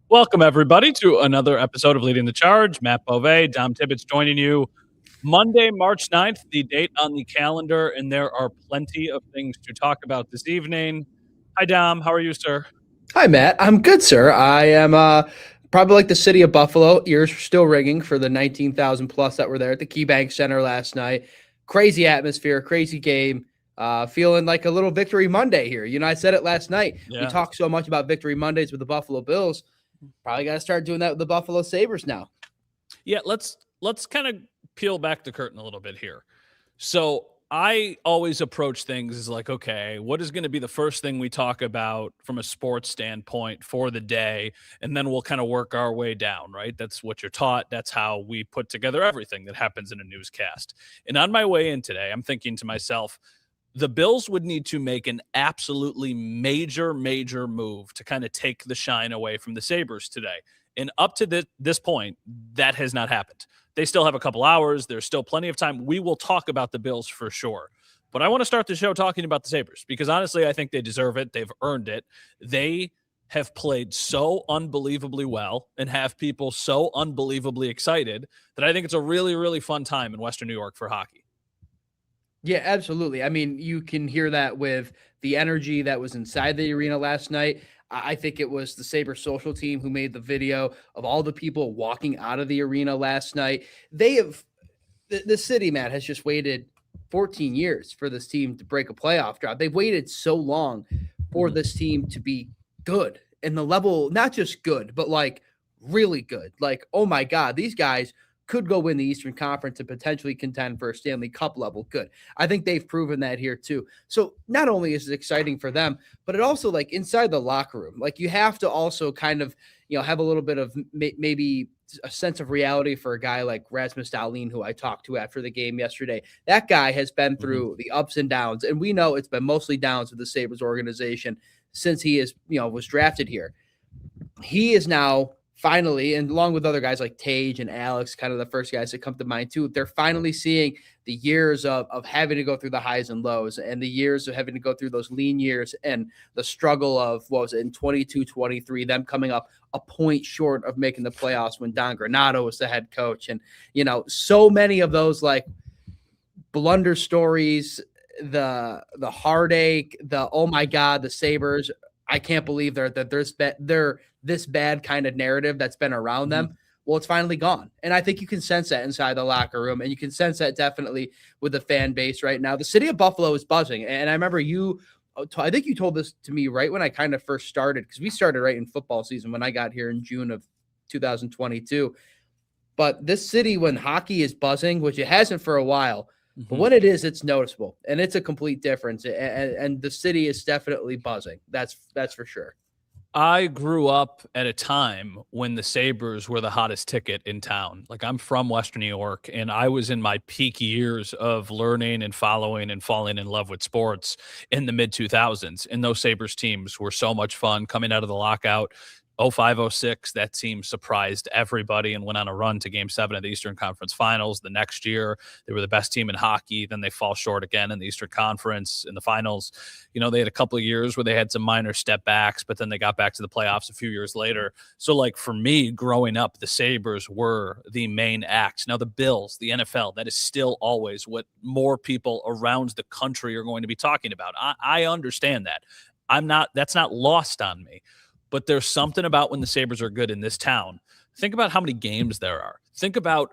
Welcome, everybody, to another episode of Leading the Charge. Matt Bove, Dom Tibbetts joining you Monday, March 9th, the date on the calendar, and there are plenty of things to talk about this evening. Hi, Dom. How are you, sir? Hi, Matt. I'm good, sir. I am probably like the city of Buffalo. Ears are still ringing for the 19,000 plus that were there at the KeyBank Center last night. Crazy atmosphere, crazy game. Feeling like a little Victory Monday here. I said it last night. We Yeah. talk so much about Victory Mondays with the Buffalo Bills. Probably got to start doing that with the Buffalo Sabres now. Yeah, let's kind of peel back the curtain a little bit here. So I always approach things as like, okay, what is going to be the first thing we talk about from a sports standpoint for the day? And then we'll kind of work our way down, right? That's what you're taught. That's how we put together everything that happens in a newscast. And on my way in today, I'm thinking to myself, the Bills would need to make an absolutely major move to kind of take the shine away from the Sabres today. And up to this point, that has not happened. They still have a couple hours. There's still plenty of time. We will talk about the Bills for sure. But I want to start the show talking about the Sabres because honestly, I think they deserve it. They've earned it. They have played so unbelievably well and have people so unbelievably excited that I think it's a really fun time in Western New York for hockey. Yeah, absolutely. I mean, you can hear that with the energy that was inside the arena last night. I think it was the Sabre social team who made the video of all the people walking out of the arena last night. They have the city, Matt, has just waited 14 years for this team to break a playoff drought. They've waited so long for this team to be good and the level, not just good, but like really good. Like, oh my God, these guys could go win the Eastern Conference and potentially contend for a Stanley Cup level good. I think they've proven that here too. So not only is it exciting for them, but it also like inside the locker room, like you have to also kind of, have a little bit of maybe a sense of reality for a guy like Rasmus Dahlin, who I talked to after the game yesterday. That guy has been through the ups and downs, and we know it's been mostly downs with the Sabres organization since he was drafted here. He is now finally, and along with other guys like Tage and Alex, kind of the first guys that come to mind too, they're finally seeing the years of having to go through the highs and lows and the years of having to go through those lean years and the struggle of, what was it, in 22-23, them coming up a point short of making the playoffs when Don Granato was the head coach. And, so many of those like blunder stories, the heartache, the, oh my God, the Sabres, I can't believe they're this bad kind of narrative that's been around them. Well, it's finally gone. And I think you can sense that inside the locker room, and you can sense that definitely with the fan base right now. The city of Buffalo is buzzing. And I remember I think you told this to me right when I kind of first started, because we started right in football season when I got here in June of 2022. But this city, when hockey is buzzing, which it hasn't for a while, but when it is, it's noticeable, and it's a complete difference. And the city is definitely buzzing. That's for sure. I grew up at a time when the Sabres were the hottest ticket in town. Like, I'm from Western New York, and I was in my peak years of learning and following and falling in love with sports in the mid 2000s. And those Sabres teams were so much fun coming out of the lockout. 05-06, that team surprised everybody and went on a run to Game 7 of the Eastern Conference Finals. The next year, they were the best team in hockey. Then they fall short again in the Eastern Conference in the finals. They had a couple of years where they had some minor step backs, but then they got back to the playoffs a few years later. So, like, for me, growing up, the Sabres were the main act. Now, the Bills, the NFL, that is still always what more people around the country are going to be talking about. I understand that. That's not lost on me. But there's something about when the Sabres are good in this town. Think about how many games there are. Think about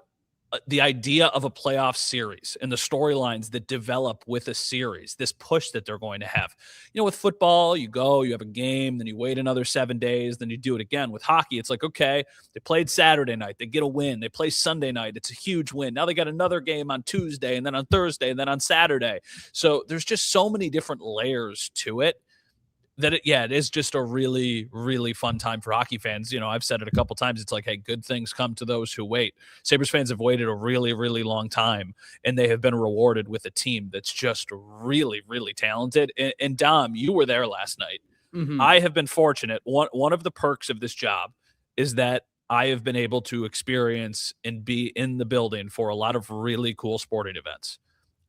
the idea of a playoff series and the storylines that develop with a series, this push that they're going to have. With football, you have a game, then you wait another 7 days, then you do it again. With hockey, it's like, okay, they played Saturday night, they get a win. They play Sunday night, it's a huge win. Now they got another game on Tuesday, and then on Thursday, and then on Saturday. So there's just so many different layers to it. It is just a really fun time for hockey fans. I've said it a couple times. It's like, hey, good things come to those who wait. Sabres fans have waited a really long time, and they have been rewarded with a team that's just really talented. And Dom, you were there last night. Mm-hmm. I have been fortunate. One of the perks of this job is that I have been able to experience and be in the building for a lot of really cool sporting events.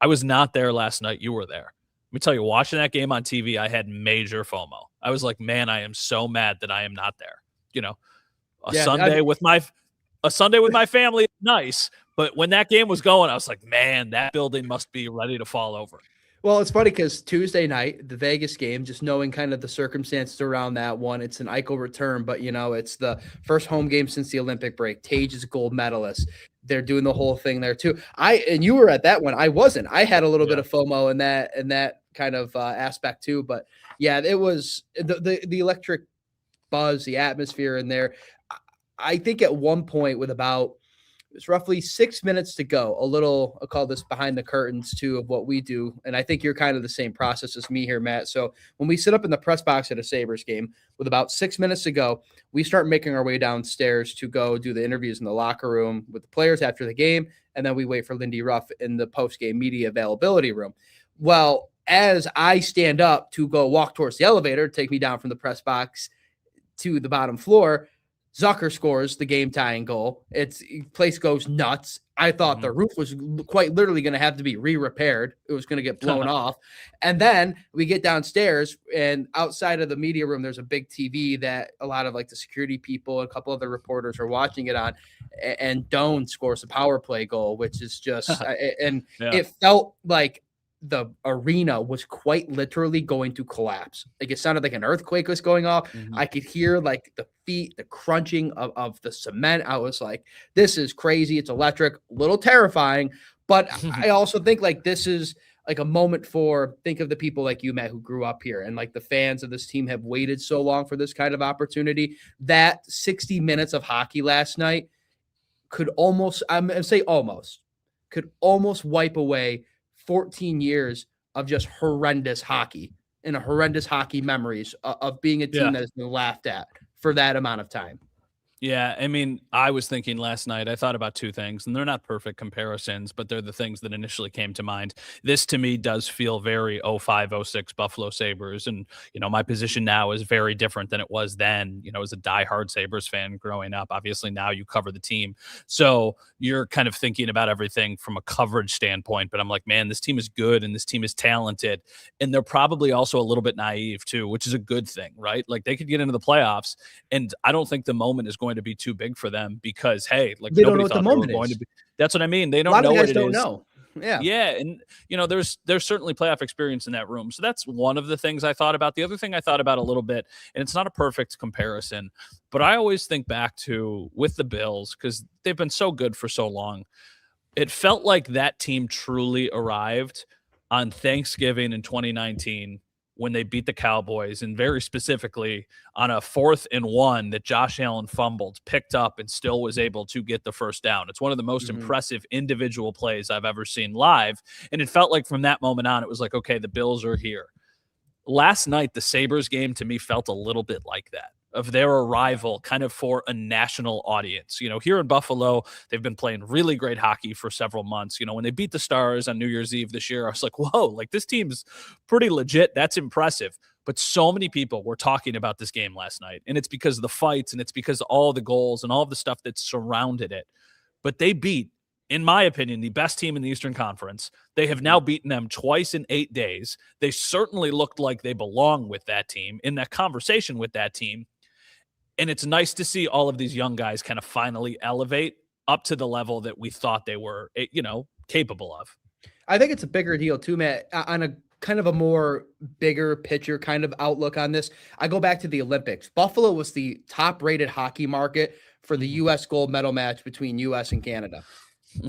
I was not there last night. You were there. Let me tell you, watching that game on TV, I had major FOMO. I was like, man, I am so mad that I am not there. A Yeah, Sunday with my family is nice, but when that game was going, I was like, man, that building must be ready to fall over. well, it's funny because Tuesday night, the Vegas game, just knowing kind of the circumstances around that one, it's an Eichel return, but it's the first home game since the Olympic break. Tage is a gold medalist. They're doing the whole thing there too. And you were at that one. I wasn't. I had a little bit of FOMO in that kind of aspect too. But yeah, it was the electric buzz, the atmosphere in there. I think at one point with it's roughly 6 minutes to go. I'll call this behind the curtains too of what we do. And I think you're kind of the same process as me here, Matt. So when we sit up in the press box at a Sabres game with about 6 minutes to go, we start making our way downstairs to go do the interviews in the locker room with the players after the game. And then we wait for Lindy Ruff in the post-game media availability room. Well, as I stand up to go walk towards the elevator, take me down from the press box to the bottom floor, Zucker scores the game-tying goal. Place goes nuts. I thought the roof was quite literally going to have to be re-repaired. It was going to get blown off. And then we get downstairs, and outside of the media room, there's a big TV that a lot of like the security people and a couple other reporters are watching it on. And Doan scores a power play goal, which is just it felt like the arena was quite literally going to collapse. Like it sounded like an earthquake was going off. I could hear like the feet, the crunching of the cement. I was like, this is crazy. It's electric, a little terrifying. But I also think like this is like a moment think of the people like you, Matt, who grew up here, and like the fans of this team have waited so long for this kind of opportunity. That 60 minutes of hockey last night could almost wipe away 14 years of just horrendous hockey and horrendous hockey memories of being a team that has been laughed at for that amount of time. Yeah, I mean, I was thinking last night, I thought about two things, and they're not perfect comparisons, but they're the things that initially came to mind. This to me does feel very 05-06 Buffalo Sabres, and my position now is very different than it was then, as a diehard Sabres fan growing up. Obviously now you cover the team, so you're kind of thinking about everything from a coverage standpoint, but I'm like, man, this team is good and this team is talented, and they're probably also a little bit naive too, which is a good thing, right? Like they could get into the playoffs, and I don't think the moment is going to be too big for them because they don't know what the moment is. That's what I mean. They don't know what it is. Know. Yeah. And there's certainly playoff experience in that room. So that's one of the things I thought about. The other thing I thought about a little bit, and it's not a perfect comparison, but I always think back to with the Bills because they've been so good for so long. It felt like that team truly arrived on Thanksgiving in 2019 when they beat the Cowboys, and very specifically on a 4th and 1 that Josh Allen fumbled, picked up, and still was able to get the first down. It's one of the most impressive individual plays I've ever seen live. And it felt like from that moment on, it was like, okay, the Bills are here. Last night, the Sabres game to me felt a little bit like that, of their arrival kind of for a national audience. Here in Buffalo, they've been playing really great hockey for several months. When they beat the Stars on New Year's Eve this year, I was like, whoa, like this team's pretty legit. That's impressive. But so many people were talking about this game last night, and it's because of the fights, and it's because of all the goals and all of the stuff that surrounded it. But they beat, in my opinion, the best team in the Eastern Conference. They have now beaten them twice in 8 days. They certainly looked like they belong with that team, in that conversation with that team. And it's nice to see all of these young guys kind of finally elevate up to the level that we thought they were, capable of. I think it's a bigger deal too, Matt, on a kind of a more bigger picture kind of outlook on this. I go back to the Olympics. Buffalo was the top rated hockey market for the U.S. gold medal match between U.S. and Canada.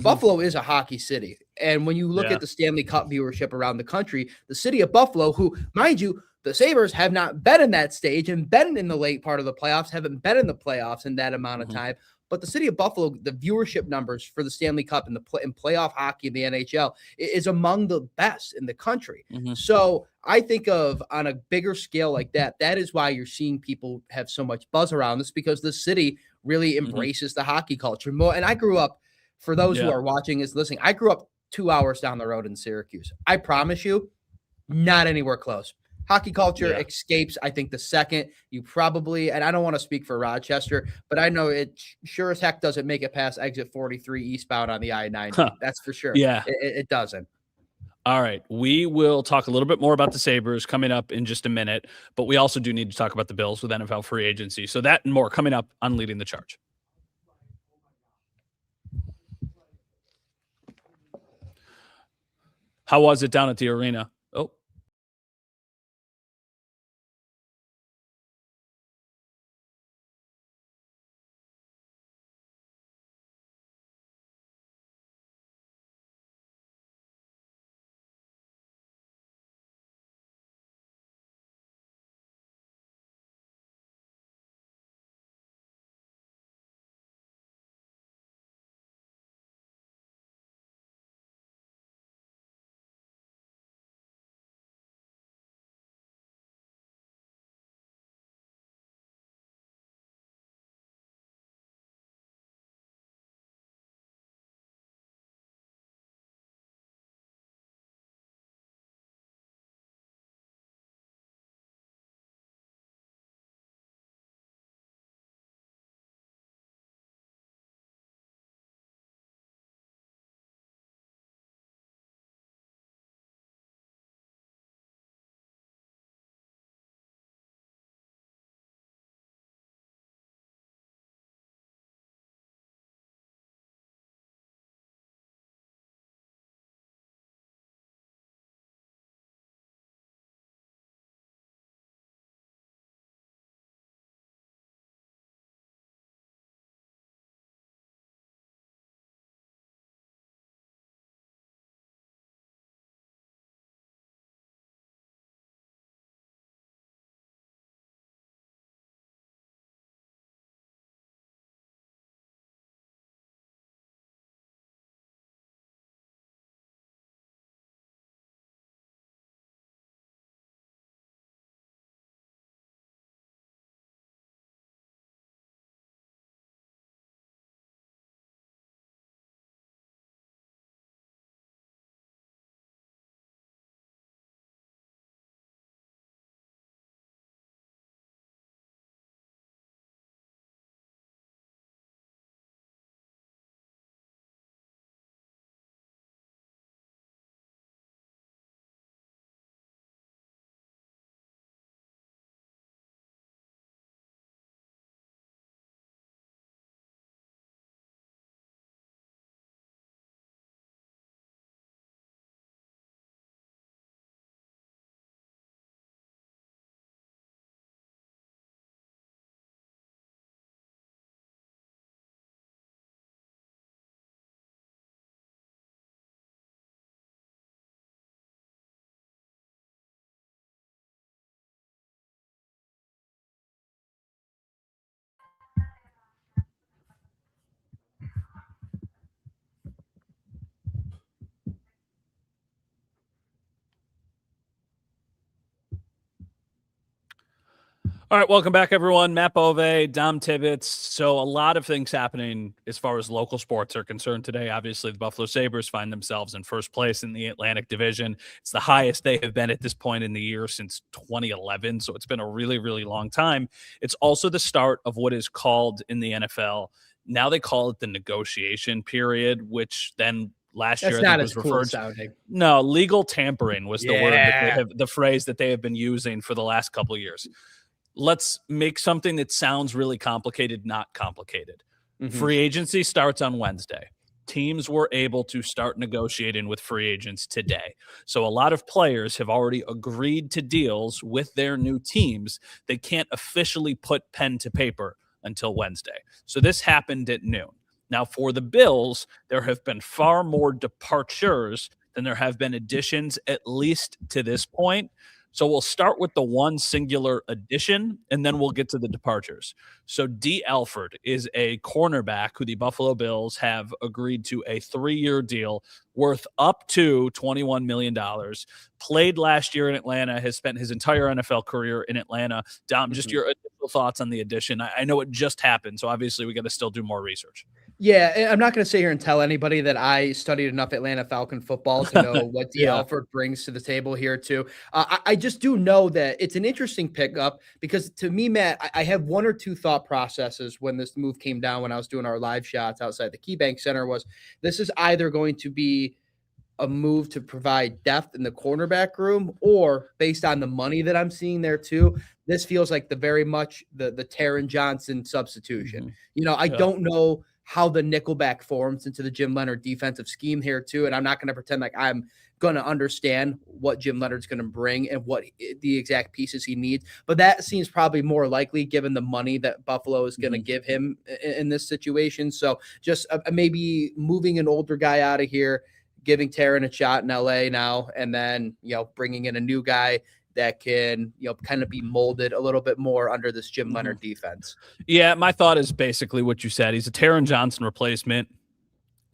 Buffalo is a hockey city. And when you look at the Stanley Cup viewership around the country, the city of Buffalo, who, mind you, the Sabres have not been in that stage and been in the late part of the playoffs, haven't been in the playoffs in that amount of time. But the city of Buffalo, the viewership numbers for the Stanley Cup and in playoff hockey in the NHL is among the best in the country. So I think of on a bigger scale like that, that is why you're seeing people have so much buzz around this, because the city really embraces the hockey culture more. And I grew up, for those who are watching is listening, I grew up 2 hours down the road in Syracuse. I promise you, not anywhere close. Hockey culture escapes, I think, the second you probably, and I don't want to speak for Rochester, but I know it sure as heck doesn't make it past exit 43 eastbound on the I-90. That's for sure. Yeah. It doesn't. All right. We will talk a little bit more about the Sabres coming up in just a minute, but we also do need to talk about the Bills with NFL free agency. So that and more coming up on Leading the Charge. How was it down at the arena? Oh, all right, welcome back, everyone. Matt Bove, Dom Tibbetts. So a lot of things happening as far as local sports are concerned today. Obviously, the Buffalo Sabres find themselves in first place in the Atlantic Division. It's the highest they have been at this point in the year since 2011. So it's been a really, really long time. It's also the start of what is called in the NFL. Now they call it the negotiation period, which then last year That's I think not as was cool referred. sounding. No, legal tampering was the word that they Yeah. have, the phrase that they have been using for the last couple of years. Let's make something that sounds really complicated not complicated. Mhm. Free agency starts on Wednesday. Teams were able to start negotiating with free agents today. So a lot of players have already agreed to deals with their new teams. They can't officially put pen to paper until Wednesday. So this happened at noon. Now, for the Bills, there have been far more departures than there have been additions, at least to this point. So we'll start with the one singular addition, and then we'll get to the departures. So D. Alford is a cornerback who the Buffalo Bills have agreed to a 3-year deal worth up to $21 million. Played last year in Atlanta, has spent his entire NFL career in Atlanta. Dom, just Mhm. your initial thoughts on the addition. I know it just happened, so obviously we got to still do more research. Yeah, I'm not going to sit here and tell anybody that I studied enough Atlanta Falcon football to know what D. Yeah. Alford brings to the table here too. I just do know that it's an interesting pickup because to me, Matt, I have one or two thought processes when this move came down when I was doing our live shots outside the KeyBank Center was this is either going to be a move to provide depth in the cornerback room, or based on the money that I'm seeing there too, this feels like the very much the Taron Johnson substitution. Mm-hmm. I Yeah. don't know how the nickelback forms into the Jim Leonard defensive scheme here too, and I'm not going to pretend like I'm going to understand what Jim Leonard's going to bring and what the exact pieces he needs. But that seems probably more likely given the money that Buffalo is going to give him in this situation. So just maybe moving an older guy out of here, giving Taron a shot in LA now, and then, bringing in a new guy that can, kind of be molded a little bit more under this Jim Leonard defense. Yeah, my thought is basically what you said. He's a Taron Johnson replacement.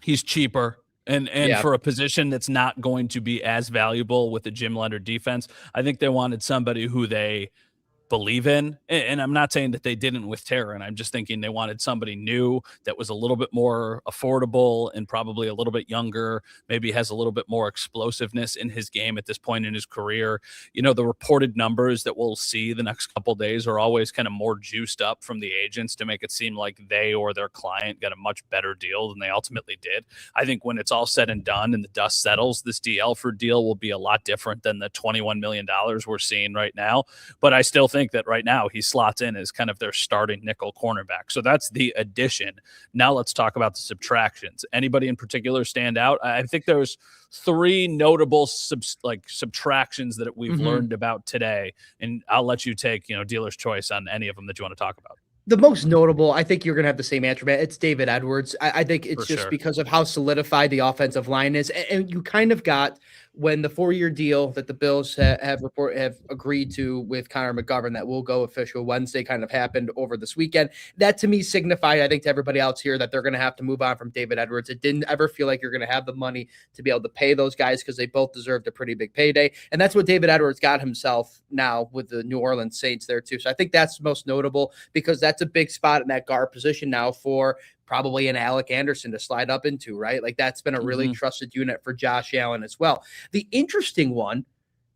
He's cheaper. And for a position that's not going to be as valuable with the Jim Leonard defense, I think they wanted somebody who they believe in. And I'm not saying that they didn't with Taron. I'm just thinking they wanted somebody new that was a little bit more affordable and probably a little bit younger, maybe has a little bit more explosiveness in his game at this point in his career. The reported numbers that we'll see the next couple of days are always kind of more juiced up from the agents to make it seem like they or their client got a much better deal than they ultimately did. I think when it's all said and done and the dust settles, this D. Elford deal will be a lot different than the $21 million we're seeing right now. But I still think that right now he slots in as kind of their starting nickel cornerback. So that's the addition. Now let's talk about the subtractions. Anybody in particular stand out? I think there's three notable subtractions that we've learned about today, and I'll let you take dealer's choice on any of them that you want to talk about. The most notable, I think you're going to have the same answer, man. It's David Edwards. I think it's just because of how solidified the offensive line is. And you kind of got, when the 4-year deal that the Bills have agreed to with Connor McGovern that will go official Wednesday kind of happened over this weekend. That to me signified, I think to everybody else here, that they're going to have to move on from David Edwards. It didn't ever feel like you're going to have the money to be able to pay those guys because they both deserved a pretty big payday. And that's what David Edwards got himself now with the New Orleans Saints there too. So I think that's most notable because that's a big spot in that guard position now for probably an Alec Anderson to slide up into, right? Like that's been a really trusted unit for Josh Allen as well. The interesting one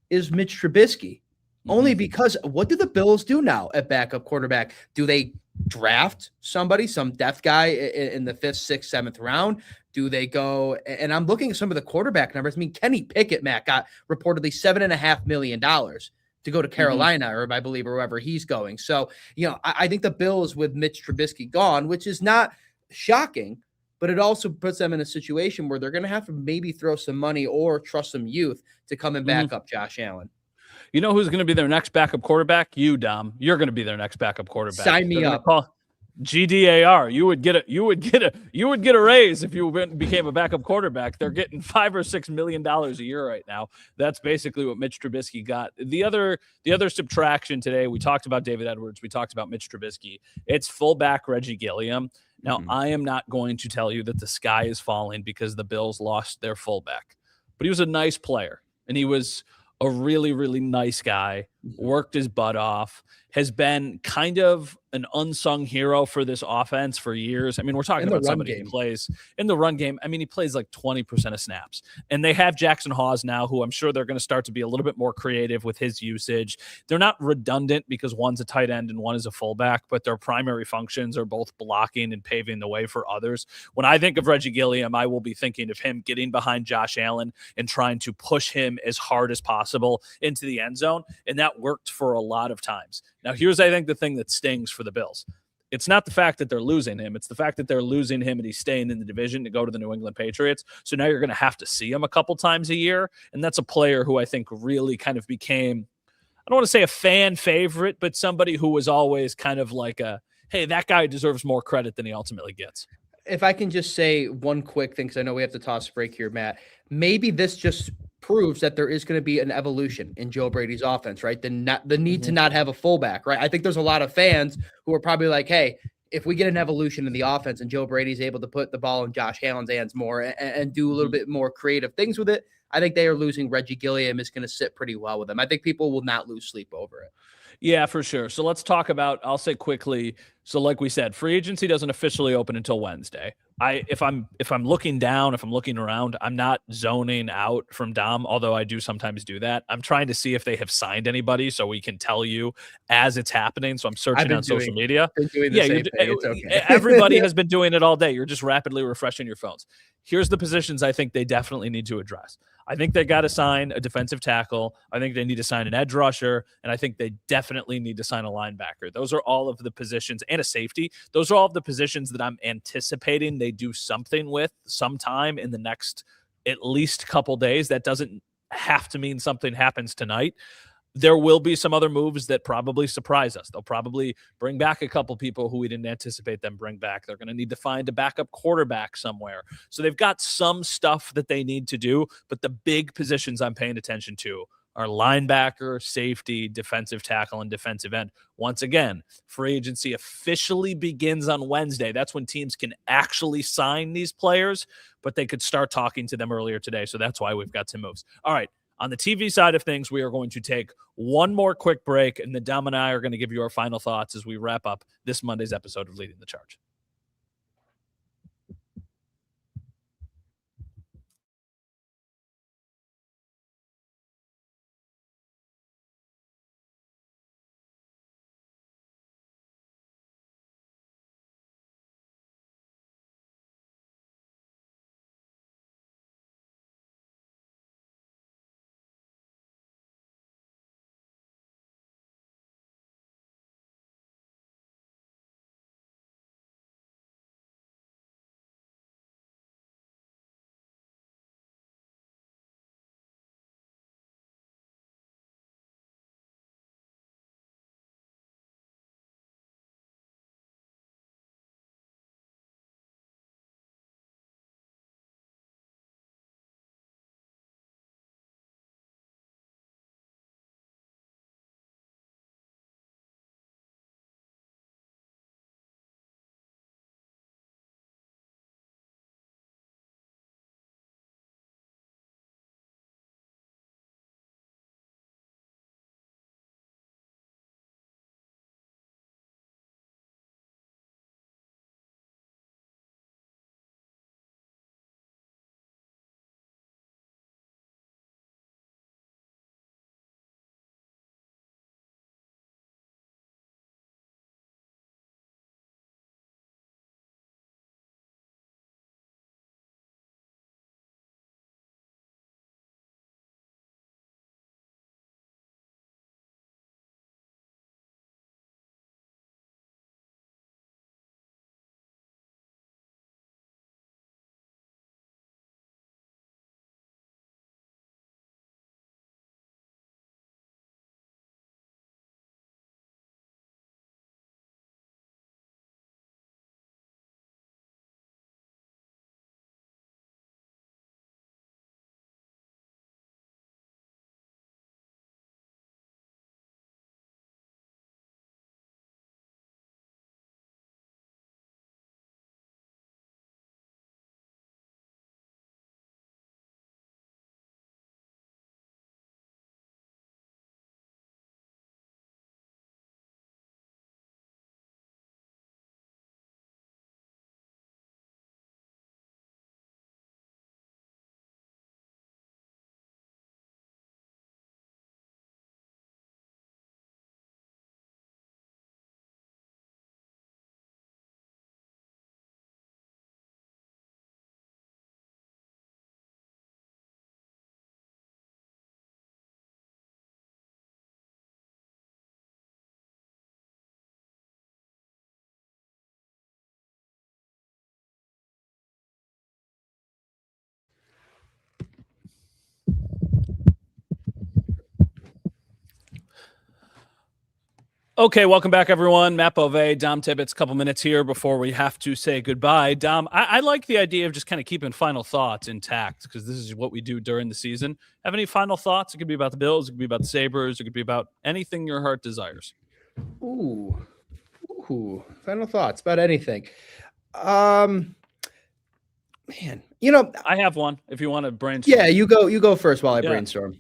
is Mitch Trubisky, only because what do the Bills do now at backup quarterback? Do they draft somebody, some depth guy in the 5th, 6th, 7th round? Do they go, and I'm looking at some of the quarterback numbers. I mean, Kenny Pickett, Matt, got reportedly $7.5 million to go to Carolina, or I believe, or wherever he's going. So, I think the Bills with Mitch Trubisky gone, which is not shocking, but it also puts them in a situation where they're going to have to maybe throw some money or trust some youth to come and back up Josh Allen. You know who's going to be their next backup quarterback? You, Dom. You're going to be their next backup quarterback. Sign me up. GDAR. You would get a raise if you became a backup quarterback. They're getting $5 or $6 million a year right now. That's basically what Mitch Trubisky got. The other subtraction today, we talked about David Edwards. We talked about Mitch Trubisky. It's fullback Reggie Gilliam. Now, I am not going to tell you that the sky is falling because the Bills lost their fullback, but he was a nice player, and he was a really, really nice guy, worked his butt off, has been kind of an unsung hero for this offense for years. I mean, we're talking about somebody who plays in the run game. I mean, he plays like 20% of snaps. And they have Jackson Hawes now, who I'm sure they're going to start to be a little bit more creative with his usage. They're not redundant because one's a tight end and one is a fullback, but their primary functions are both blocking and paving the way for others. When I think of Reggie Gilliam, I will be thinking of him getting behind Josh Allen and trying to push him as hard as possible into the end zone. And that worked for a lot of times. Now, here's, I think, the thing that stings for the Bills. It's not the fact that they're losing him. It's the fact that they're losing him and he's staying in the division to go to the New England Patriots. So now you're going to have to see him a couple times a year. And that's a player who I think really kind of became, I don't want to say a fan favorite, but somebody who was always kind of like hey, that guy deserves more credit than he ultimately gets. If I can just say one quick thing, because I know we have to toss a break here, Matt. Maybe this just proves that there is going to be an evolution in Joe Brady's offense, right? The need to not have a fullback, right? I think there's a lot of fans who are probably like, hey, if we get an evolution in the offense and Joe Brady's able to put the ball in Josh Allen's hands more and do a little bit more creative things with it, I think they are losing. Reggie Gilliam is going to sit pretty well with them. I think people will not lose sleep over it. Yeah, for sure. So let's talk about, I'll say quickly. So like we said, free agency doesn't officially open until Wednesday. if I'm looking down, if I'm looking around, I'm not zoning out from Dom, although I do sometimes do that. I'm trying to see if they have signed anybody so we can tell you as it's happening. So I'm searching on social media. been doing the Yeah, same thing. It's okay. everybody has been doing it all day. You're just rapidly refreshing your phones. Here's the positions I think they definitely need to address. I think they got to sign a defensive tackle. I think they need to sign an edge rusher. And I think they definitely need to sign a linebacker. Those are all of the positions, and a safety. Those are all of the positions that I'm anticipating they do something with sometime in the next at least couple days. That doesn't have to mean something happens tonight. There will be some other moves that probably surprise us. They'll probably bring back a couple people who we didn't anticipate them bring back. They're going to need to find a backup quarterback somewhere. So they've got some stuff that they need to do, but the big positions I'm paying attention to are linebacker, safety, defensive tackle, and defensive end. Once again, free agency officially begins on Wednesday. That's when teams can actually sign these players, but they could start talking to them earlier today. So that's why we've got some moves. All right. On the TV side of things, we are going to take one more quick break, and then Dom and I are going to give you our final thoughts as we wrap up this Monday's episode of Leading the Charge. Okay, welcome back, everyone. Matt Bove, Dom Tibbetts, a couple minutes here before we have to say goodbye. Dom, I like the idea of just kind of keeping final thoughts intact because this is what we do during the season. Have any final thoughts? It could be about the Bills. It could be about the Sabres. It could be about anything your heart desires. Ooh. Final thoughts about anything. Man, I have one if you want to brainstorm. Yeah, you go first while I brainstorm.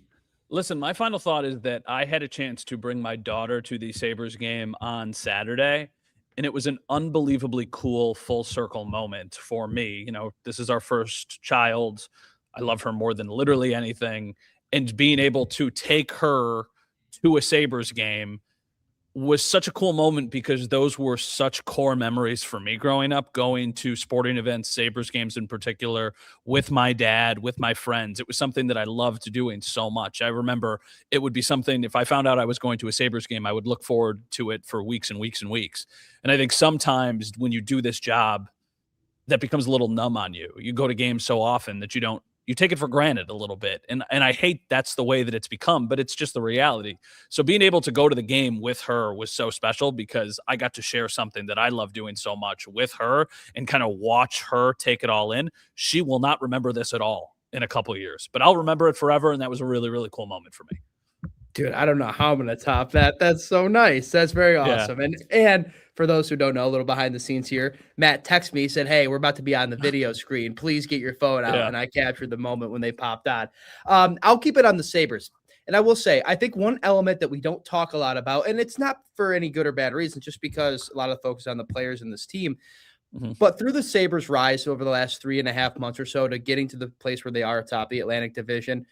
Listen, my final thought is that I had a chance to bring my daughter to the Sabres game on Saturday, and it was an unbelievably cool full circle moment for me. You know, this is our first child. I love her more than literally anything. And being able to take her to a Sabres game was such a cool moment because those were such core memories for me growing up, going to sporting events, Sabres games in particular, with my dad, with my friends. It was something that I loved doing so much. I remember it would be something, if I found out I was going to a Sabres game, I would look forward to it for weeks and weeks and weeks. And I think sometimes when you do this job, that becomes a little numb on you. You go to games so often that you take it for granted a little bit. And I hate that's the way that it's become, but it's just the reality. So being able to go to the game with her was so special because I got to share something that I love doing so much with her and kind of watch her take it all in. She will not remember this at all in a couple of years, but I'll remember it forever. And that was a really, really cool moment for me. Dude, I don't know how I'm gonna top that. That's so nice. That's very awesome. And for those who don't know, a little behind the scenes here, Matt texted me, said, "Hey, we're about to be on the video screen. Please get your phone out." Yeah. And I captured the moment when they popped on. I'll keep it on the Sabres. And I will say, I think one element that we don't talk a lot about, and it's not for any good or bad reason, just because a lot of focus on the players in this team. But through the Sabres' rise over the last 3.5 months or so to getting to the place where they are atop the Atlantic Division,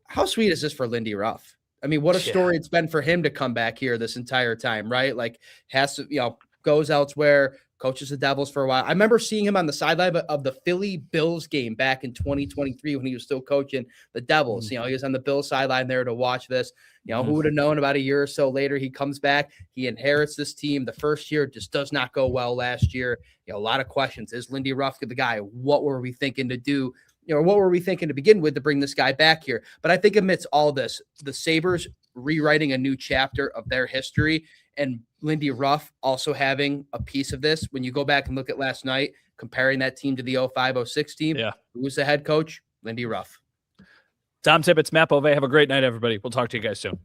how sweet is this for Lindy Ruff? I mean, what a story it's been for him to come back here this entire time, right? Like, has to, goes elsewhere, coaches the Devils for a while. I remember seeing him on the sideline of the Philly Bills game back in 2023 when he was still coaching the Devils. He was on the Bills sideline there to watch this. Who would have known about a year or so later he comes back, he inherits this team. The first year just does not go well last year. A lot of questions. Is Lindy Ruff the guy? What were we thinking to do? What were we thinking to begin with to bring this guy back here? But I think amidst all this, the Sabres rewriting a new chapter of their history and Lindy Ruff also having a piece of this. When you go back and look at last night, comparing that team to the 05-06 team, who was the head coach? Lindy Ruff. Tom Tippett, Matt Bove. Have a great night, everybody. We'll talk to you guys soon.